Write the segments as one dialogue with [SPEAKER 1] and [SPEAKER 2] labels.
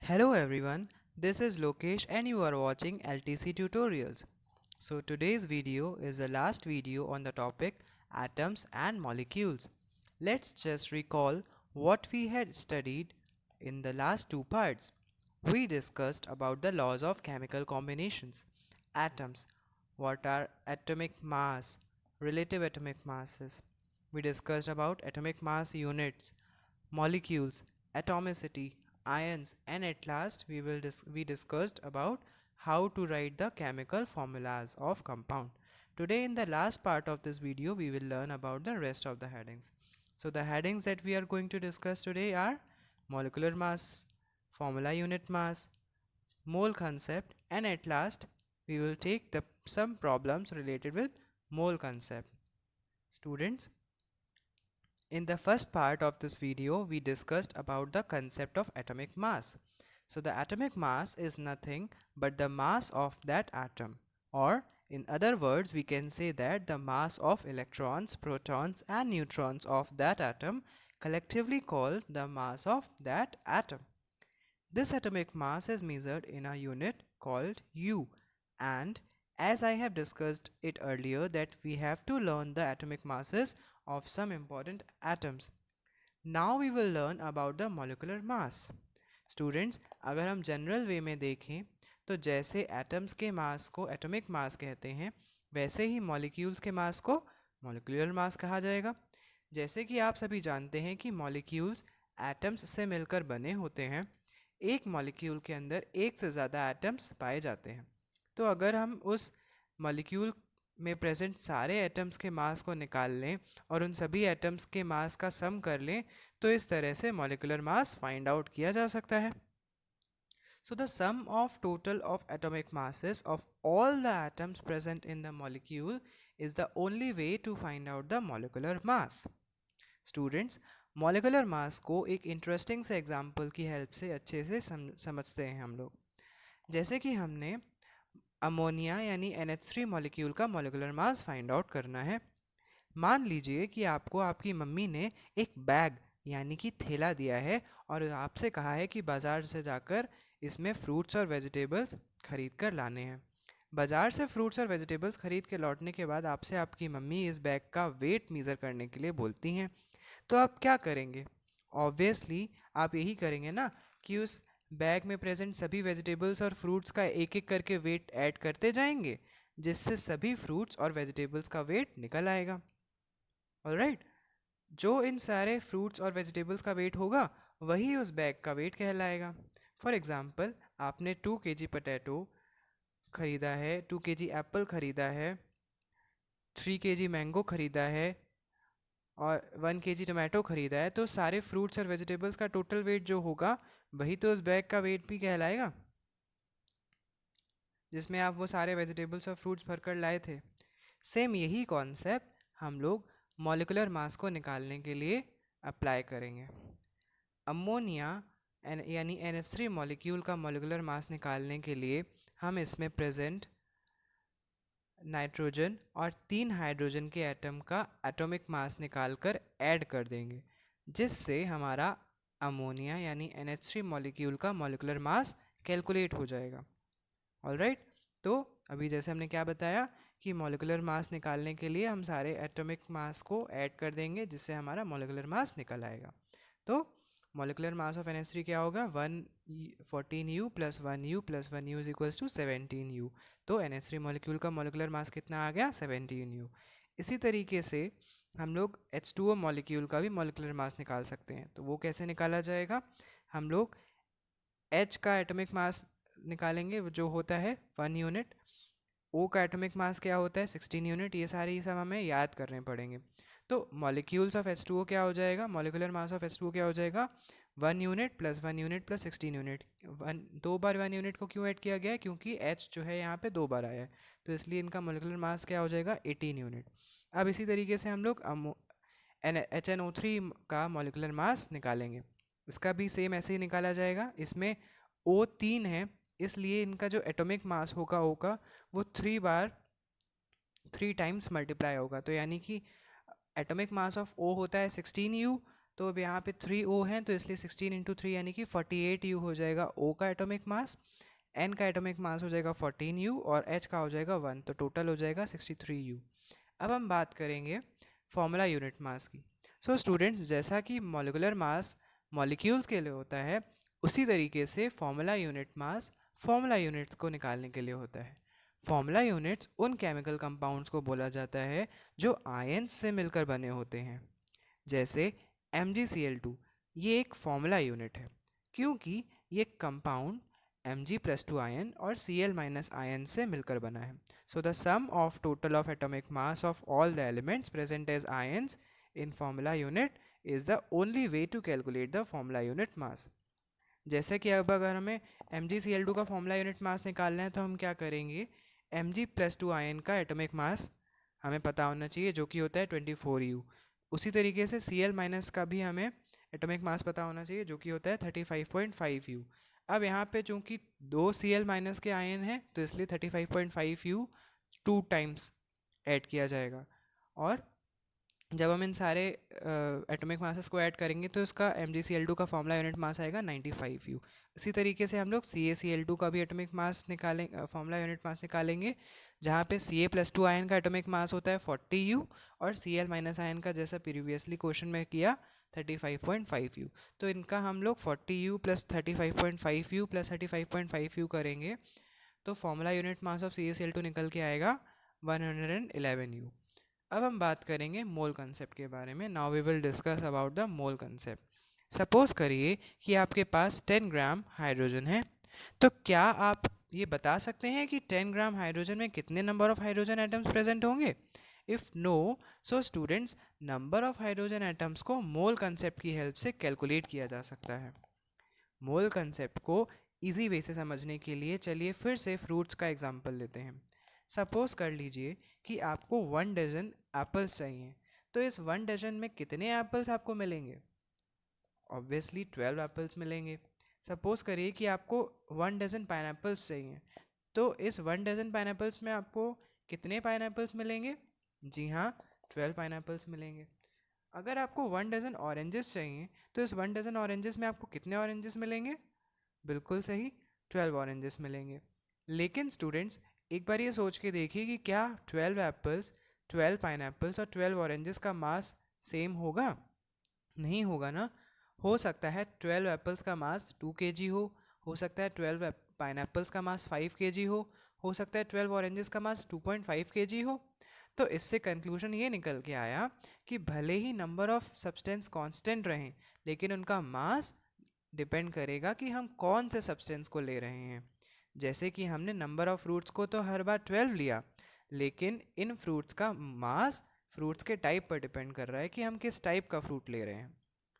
[SPEAKER 1] Hello everyone, this is Lokesh and you are watching LTC Tutorials. So today's video is the last video on the topic atoms and molecules. Let's just recall what we had studied in the last two parts. We discussed about the laws of chemical combinations, atoms, what are atomic mass, relative atomic masses. We discussed about atomic mass units, molecules, atomicity, ions, and at last we discussed about how to write the chemical formulas of compound. Today in the last part of this video we will learn about the rest of the headings. So the headings that we are going to discuss today are molecular mass, formula unit mass, mole concept, and at last we will take some problems related with mole concept. Students, in the first part of this video, we discussed about the concept of atomic mass. So the atomic mass is nothing but the mass of that atom, or in other words, we can say that the mass of electrons, protons and neutrons of that atom collectively called the mass of that atom. This atomic mass is measured in a unit called U, and as I have discussed it earlier that we have to learn the atomic masses of some important atoms. Now we will learn about the molecular mass. Students, अगर हम general वे में देखें तो जैसे atoms के मास को atomic mass कहते हैं, वैसे ही मॉलिक्यूल्स के मास को मॉलिक्यूलर मास कहा जाएगा। जैसे कि आप सभी जानते हैं कि मॉलिक्यूल्स एटम्स से मिलकर बने होते हैं। एक मॉलिक्यूल के अंदर एक से ज़्यादा एटम्स पाए जाते हैं। तो अगर हम उस मॉलिक्यूल में प्रेजेंट सारे एटम्स के मास को निकाल लें और उन सभी एटम्स के मास का सम कर लें, तो इस तरह से मॉलिक्यूलर मास फाइंड आउट किया जा सकता है। So the sum of total of atomic masses of all the atoms present in the molecule is the only way to find out the molecular mass. Students, molecular mass को एक interesting से example की help से अच्छे से समझते हैं हम लोग। जैसे कि हमने अमोनिया यानी NH3 मॉलिक्यूल का मॉलिक्यूलर मास फाइंड आउट करना है। मान लीजिए कि आपको आपकी मम्मी ने एक बैग यानी कि थैला दिया है और आपसे कहा है कि बाज़ार से जाकर इसमें फ्रूट्स और वेजिटेबल्स खरीद कर लाने हैं। बाज़ार से फ्रूट्स और वेजिटेबल्स खरीद के लौटने के बाद आपसे आपकी मम्मी इस बैग का वेट मेज़र करने के लिए बोलती हैं, तो आप क्या करेंगे? ऑब्वियसली आप यही करेंगे ना कि उस बैग में प्रेजेंट सभी वेजिटेबल्स और फ्रूट्स का एक एक करके वेट ऐड करते जाएंगे, जिससे सभी फ्रूट्स और वेजिटेबल्स का वेट निकल आएगा। ऑलराइट, जो इन सारे फ्रूट्स और वेजिटेबल्स का वेट होगा वही उस बैग का वेट कहलाएगा। फॉर एग्जांपल, आपने 2 kg पोटैटो ख़रीदा है, 2 kg एप्पल ख़रीदा है, 3 kg मैंगो ख़रीदा है और 1 kg टमाटो ख़रीदा है, तो सारे फ्रूट्स और वेजिटेबल्स का टोटल वेट जो होगा वही तो उस बैग का वेट भी कहलाएगा, जिसमें आप वो सारे वेजिटेबल्स और फ्रूट्स भरकर लाए थे। सेम यही कॉन्सेप्ट हम लोग मॉलिक्यूलर मास को निकालने के लिए अप्लाई करेंगे। अमोनिया यानी NH3 मॉलिक्यूल का मॉलिक्यूलर मास निकालने के लिए हम इसमें प्रेजेंट नाइट्रोजन और 3 हाइड्रोजन के एटम का एटॉमिक मास निकालकर ऐड कर देंगे, जिससे हमारा अमोनिया यानी NH3 मॉलिक्यूल का मॉलिक्यूलर मास कैलकुलेट हो जाएगा। ऑलराइट, तो अभी जैसे हमने क्या बताया कि मॉलिक्यूलर मास निकालने के लिए हम सारे एटॉमिक मास को ऐड कर देंगे, जिससे हमारा मॉलिक्यूलर मास निकल आएगा। तो मॉलिक्यूलर मास ऑफ NH3 क्या होगा? 114U + 1U + 1U = 17U। तो NH3 मॉलिक्यूल का मॉलिक्यूलर मास कितना आ गया? 17U। इसी तरीके से हम लोग H2O मॉलिक्यूल का भी मॉलिक्यूलर मास निकाल सकते हैं। तो वो कैसे निकाला जाएगा? हम लोग H का एटॉमिक मास निकालेंगे जो होता है 1 यूनिट, O का एटॉमिक मास क्या होता है? 16 यूनिट। ये सारे सब हमें याद करने पड़ेंगे। तो मॉलिक्यूल्स ऑफ H2O क्या हो जाएगा? मॉलिक्यूलर मास ऑफ H2O क्या हो जाएगा? 1 यूनिट + 1 यूनिट + 16 यूनिट। 2 बार 1 यूनिट को क्यों ऐड किया गया है? क्योंकि H जो है यहाँ पे 2 बार आया है, तो इसलिए इनका मॉलिक्यूलर मास क्या हो जाएगा? 18 यूनिट। अब इसी तरीके से हम लोग HNO3 का मॉलिक्यूलर मास निकालेंगे। इसका भी सेम ऐसे ही निकाला जाएगा। इसमें O 3 है, इसलिए इनका जो एटॉमिक मास होगा O का वो 3 टाइम्स मल्टीप्लाई होगा। तो यानी कि एटॉमिक मास ऑफ O होता है 16U, तो अब यहाँ पे 3 O हैं, तो इसलिए 16 इंटू 3 यानी कि 48 U हो जाएगा O का एटॉमिक मास, N का एटॉमिक मास हो जाएगा 14 U और H का हो जाएगा 1, तो टोटल हो जाएगा 63 U। अब हम बात करेंगे फॉर्मूला यूनिट मास की। सो स्टूडेंट्स, जैसा कि मॉलिक्यूलर मास मॉलिक्यूल्स के लिए होता है, उसी तरीके से formula unit mass formula units को निकालने के लिए होता है। फॉर्मूला यूनिट्स उन केमिकल कंपाउंड्स को बोला जाता है जो आयंस से मिलकर बने होते हैं। जैसे MgCl2, ये एक फॉर्मूला यूनिट है क्योंकि ये कंपाउंड Mg+2 आयन और Cl- आयन से मिलकर बना है। So the sum of total of atomic mass of all the elements present as ions in formula unit is the only way to calculate the formula unit mass. जैसे कि अब अगर हमें MgCl2 का फॉर्मूला यूनिट मास निकालना है तो हम क्या करेंगे, Mg+2 आयन का एटॉमिक मास हमें पता होना चाहिए जो कि होता है 24U। उसी तरीके से Cl- का भी हमें एटॉमिक मास पता होना चाहिए जो कि होता है 35.5U। अब यहाँ पे चूंकि 2 Cl- के आयन हैं तो इसलिए 35.5U 2 टाइम्स ऐड किया जाएगा, और जब हम इन सारे एटॉमिक मासेस को ऐड करेंगे तो इसका MgCl2 का फॉर्मूला यूनिट मास आएगा 95U। इसी तरीके से हम लोग CaCl2 का भी एटॉमिक मास निकालेंगे, फॉर्मूला यूनिट मास निकालेंगे, जहाँ पे Ca+2 आयन का एटॉमिक मास होता है 40U और Cl- आयन का, जैसा प्रीवियसली क्वेश्चन में किया, 35.5U। तो इनका हम लोग 40U + 35.5U + 35.5U करेंगे तो formula unit mass of CaCl2 निकल के आएगा 111U। अब हम बात करेंगे मोल कंसेप्ट के बारे में। Now we will discuss about the mole concept. Suppose करिए कि आपके पास 10 ग्राम हाइड्रोजन है, तो क्या आप ये बता सकते हैं कि 10 ग्राम हाइड्रोजन में कितने number of hydrogen atoms present होंगे? If no, so students, number of hydrogen atoms को मोल कंसेप्ट की हेल्प से कैलकुलेट किया जा सकता है। मोल कंसेप्ट को इजी वे से समझने के लिए चलिए फिर से फ्रूट्स का एग्जांपल लेते हैं। सपोज कर लीजिए कि आपको 1 डजन एप्पल्स चाहिए, तो इस 1 डजन में कितने एप्पल्स आपको मिलेंगे? ऑब्वियसली 12 एप्पल्स मिलेंगे। सपोज करिए कि आपको 1 डजन पाइनएप्पल्स चाहिए, तो इस 1 डजन पाइनएप्पल्स में आपको कितने पाइनएप्पल्स मिलेंगे? जी हाँ, 12 पाइनएप्पल्स मिलेंगे। अगर आपको 1 डजन ऑरेंजेस चाहिए, तो इस 1 डजन ऑरेंजेस में आपको कितने ऑरेंजेस मिलेंगे? बिल्कुल सही, 12 ऑरेंजेस मिलेंगे। लेकिन स्टूडेंट्स, एक बार ये सोच के देखिए कि क्या 12 एप्पल्स, 12 पाइनएप्पल्स और 12 ऑरेंजेस का मास सेम होगा? नहीं होगा ना। हो सकता है 12 एप्पल्स का मास 2 kg हो सकता है 12 पाइनएप्पल्स का मास 5 kg हो सकता है 12 ऑरेंजेस का मास 2.5 kg हो। तो इससे कंक्लूजन ये निकल के आया कि भले ही नंबर ऑफ सब्सटेंस कांस्टेंट रहें, लेकिन उनका मास डिपेंड करेगा कि हम कौन से सब्सटेंस को ले रहे हैं। जैसे कि हमने नंबर ऑफ फ्रूट्स को तो हर बार 12 लिया, लेकिन इन फ्रूट्स का मास फ्रूट्स के टाइप पर डिपेंड कर रहा है कि हम किस टाइप का फ्रूट ले रहे हैं।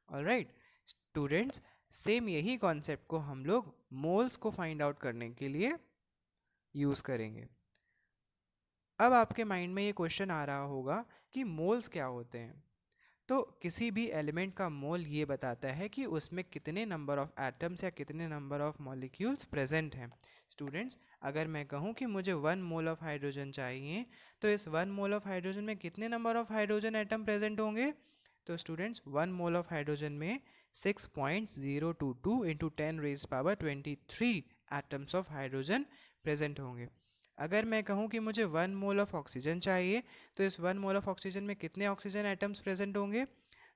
[SPEAKER 1] ऑलराइट स्टूडेंट्स, सेम यही कॉन्सेप्ट को हम लोग मोल्स को फाइंड आउट करने के लिए यूज़ करेंगे। अब आपके माइंड में ये क्वेश्चन आ रहा होगा कि मोल्स क्या होते हैं। तो किसी भी एलिमेंट का मोल ये बताता है कि उसमें कितने नंबर ऑफ एटम्स या कितने नंबर ऑफ मॉलिक्यूल्स प्रेजेंट हैं। स्टूडेंट्स, अगर मैं कहूँ कि मुझे 1 मोल ऑफ हाइड्रोजन चाहिए, तो इस 1 मोल ऑफ हाइड्रोजन में कितने number of hydrogen atom present होंगे? तो स्टूडेंट्स, 1 मोल ऑफ हाइड्रोजन में 6.022 into 10⁻23 atoms of hydrogen present होंगे। अगर मैं कहूँ कि मुझे 1 मोल ऑफ ऑक्सीजन चाहिए, तो इस 1 मोल ऑफ ऑक्सीजन में कितने ऑक्सीजन एटम्स प्रेजेंट होंगे?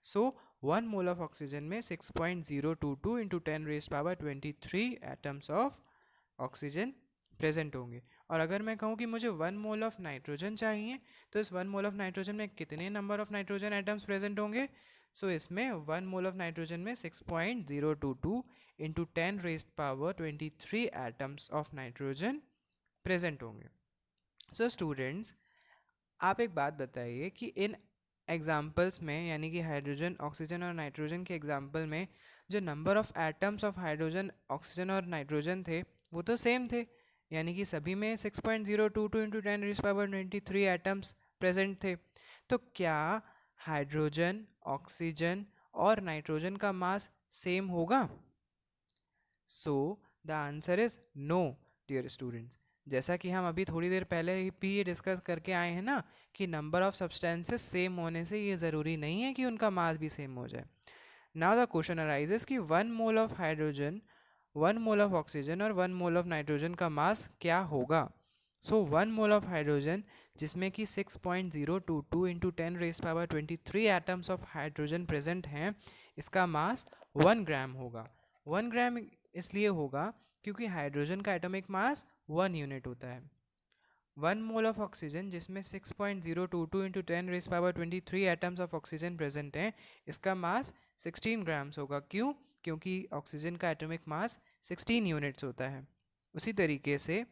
[SPEAKER 1] सो 1 मोल ऑफ ऑक्सीजन में 6.022 into 10⁻23 atoms of oxygen present होंगे। और अगर मैं कहूँ कि मुझे 1 मोल ऑफ नाइट्रोजन चाहिए, तो इस 1 मोल ऑफ नाइट्रोजन में कितने number of nitrogen atoms present होंगे? सो इसमें 1 मोल ऑफ नाइट्रोजन में 6.022 into 10⁻23 atoms of nitrogen present होंगे। सो स्टूडेंट्स, आप एक बात बताइए कि इन एग्जाम्पल्स में, यानी कि हाइड्रोजन, ऑक्सीजन और नाइट्रोजन के एग्जाम्पल में, जो number of atoms of hydrogen, oxygen और नाइट्रोजन थे वो तो सेम थे, यानी कि सभी में 6.022 इंटू 10⁻23 एटम्स प्रेजेंट थे। तो क्या हाइड्रोजन, ऑक्सीजन और नाइट्रोजन का मास सेम होगा? So the answer is no dear students. जैसा कि हम अभी थोड़ी देर पहले भी ये डिस्कस करके आए हैं ना कि नंबर ऑफ सब्सटेंसेस सेम होने से ये ज़रूरी नहीं है कि उनका मास भी सेम हो जाए। Now the question arises कि 1 mole of hydrogen, 1 mole of oxygen और 1 mole of nitrogen का मास क्या होगा? So 1 mole of hydrogen जिसमें कि 6.022 into 10 raised power 23 atoms of hydrogen present हैं, इसका मास 1 ग्राम होगा. 1 ग्राम इसलिए होगा क्योंकि हाइड्रोजन का एटॉमिक मास 1 यूनिट होता है. 1 मोल ऑफ ऑक्सीजन जिसमें 6.022 into 10 raised power 23 atoms of oxygen present हैं, इसका मास 16 ग्राम्स होगा. क्यों? क्योंकि ऑक्सीजन का एटॉमिक मास 16 यूनिट्स होता है. उसी तरीके से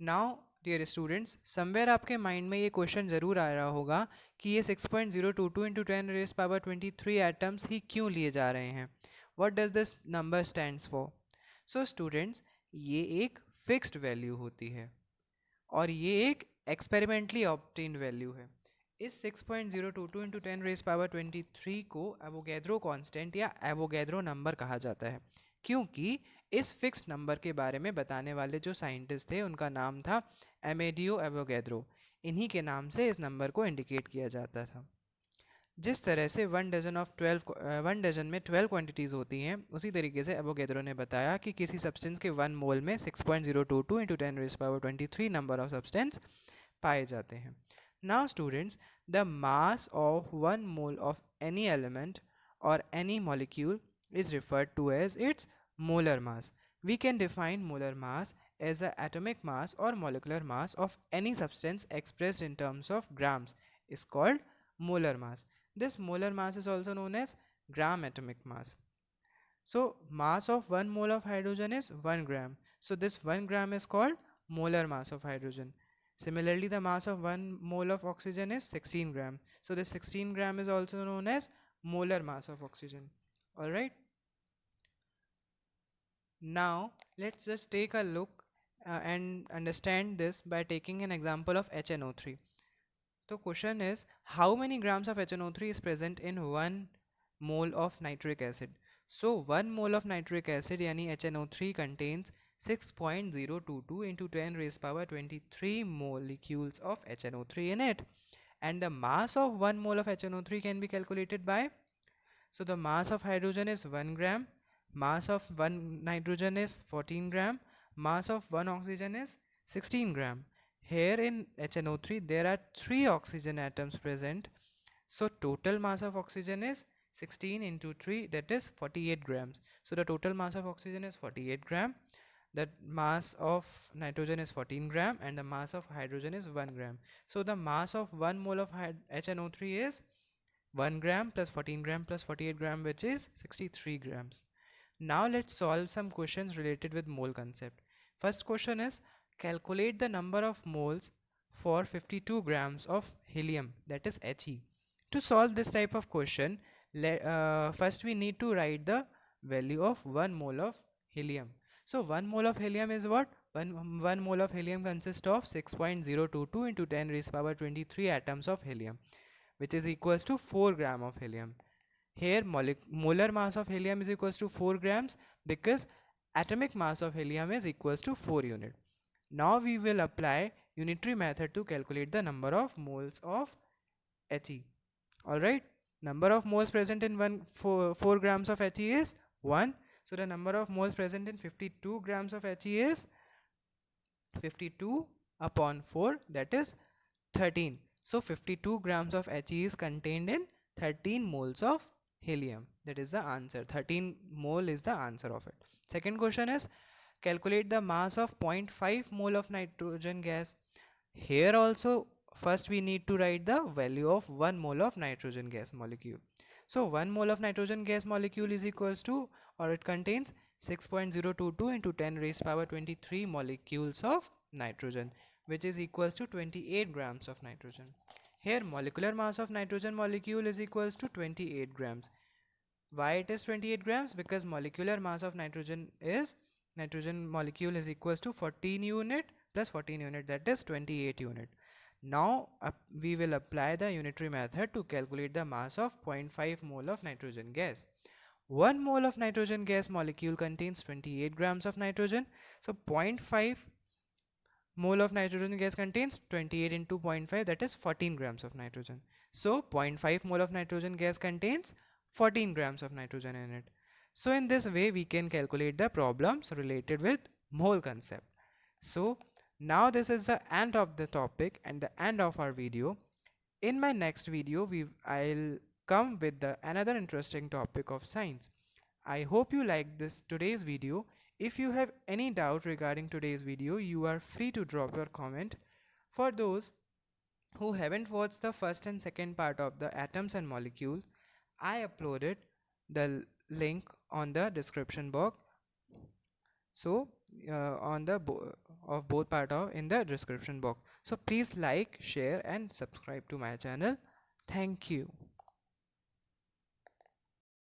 [SPEAKER 1] नाउ डियर स्टूडेंट्स, समवेयर आपके माइंड में ये क्वेश्चन ज़रूर आ रहा होगा कि ये 6.022 into 10 raised power 23 एटम्स ही क्यों लिए जा रहे हैं. What does this number stands for? So students, ये एक फिक्स्ड वैल्यू होती है और ये एक एक्सपेरिमेंटली ऑब्टेन्ड वैल्यू है. इस 6.022 into 10 रेज पावर 23 को एवोगैड्रो कांस्टेंट या एवोगैड्रो नंबर कहा जाता है, क्योंकि इस फिक्स्ड नंबर के बारे में बताने वाले जो साइंटिस्ट थे उनका नाम था एमेडियो एवोगैड्रो. इन्हीं के नाम से इस नंबर को इंडिकेट किया जाता था. जिस तरह से 1 डजन में 12 क्वांटिटीज़ होती हैं, उसी तरीके से एवोगैड्रो ने बताया कि किसी सब्सटेंस के 1 मोल में 6.022 into 10 raised power 23 number of substance पाए जाते हैं. Now students, the mass of 1 mole of any element और any molecule is referred to as its molar mass. We can define molar mass as the atomic mass or molecular mass of any substance expressed in terms of grams is called molar mass. This molar mass is also known as gram atomic mass. So mass of 1 mole of hydrogen is 1 gram. So this 1 gram is called molar mass of hydrogen. Similarly, the mass of 1 mole of oxygen is 16 gram. So this 16 gram is also known as molar mass of oxygen. Alright. Now let's just take a look and understand this by taking an example of HNO3. So question is, how many grams of HNO3 is present in 1 mole of nitric acid? So 1 mole of nitric acid यानी HNO3 contains 6.022 into 10 raised power 23 molecules of HNO3 in it. And the mass of 1 mole of HNO3 can be calculated by, so the mass of hydrogen is 1 gram, mass of 1 nitrogen is 14 gram, mass of 1 oxygen is 16 gram. Here in HNO3 there are 3 oxygen atoms present, so total mass of oxygen is 16 into 3, that is 48 grams. So the total mass of oxygen is 48 gram, the mass of nitrogen is 14 gram, and the mass of hydrogen is 1 gram. So the mass of 1 mole of HNO3 is 1 gram plus 14 gram plus 48 gram, which is 63 grams. Now let's solve some questions related with mole concept. First question is, calculate the number of moles for 52 grams of helium, that is He. To solve this type of question, first we need to write the value of 1 mole of helium. So 1 mole of helium is what? 1 mole of helium consists of 6.022 into 10 raised power 23 atoms of helium, which is equals to 4 gram of helium. Here molar mass of helium is equals to 4 grams because atomic mass of helium is equals to 4 unit. Now we will apply unitary method to calculate the number of moles of He. Alright, number of moles present in 4 grams of He is 1. So the number of moles present in 52 grams of He is 52 upon 4, that is 13. So 52 grams of He is contained in 13 moles of helium. That is the answer. 13 mole is the answer of it. Second question is, calculate the mass of 0.5 mole of nitrogen gas. Here also first we need to write the value of 1 mole of nitrogen gas molecule. So 1 mole of nitrogen gas molecule is equals to, or it contains 6.022 into 10 raised power 23 molecules of nitrogen, which is equals to 28 grams of nitrogen. Here molecular mass of nitrogen molecule is equals to 28 grams. Why it is 28 grams? Because molecular mass of nitrogen molecule is equals to 14 unit plus 14 unit, that is 28 unit. Now we will apply the unitary method to calculate the mass of 0.5 mole of nitrogen gas. 1 mole of nitrogen gas molecule contains 28 grams of nitrogen. So 0.5 mole of nitrogen gas contains 28 into 0.5, that is 14 grams of nitrogen. So 0.5 mole of nitrogen gas contains 14 grams of nitrogen in it. So in this way we can calculate the problems related with mole concept. So now this is the end of the topic and the end of our video. In my next video I'll come with the another interesting topic of science. I hope you liked this today's video. If you have any doubt regarding today's video, you are free to drop your comment. For those who haven't watched the first and second part of the atoms and molecules, I uploaded the link on the description box. So on the of both part of in the description box. So please like, share and subscribe to my channel. Thank you.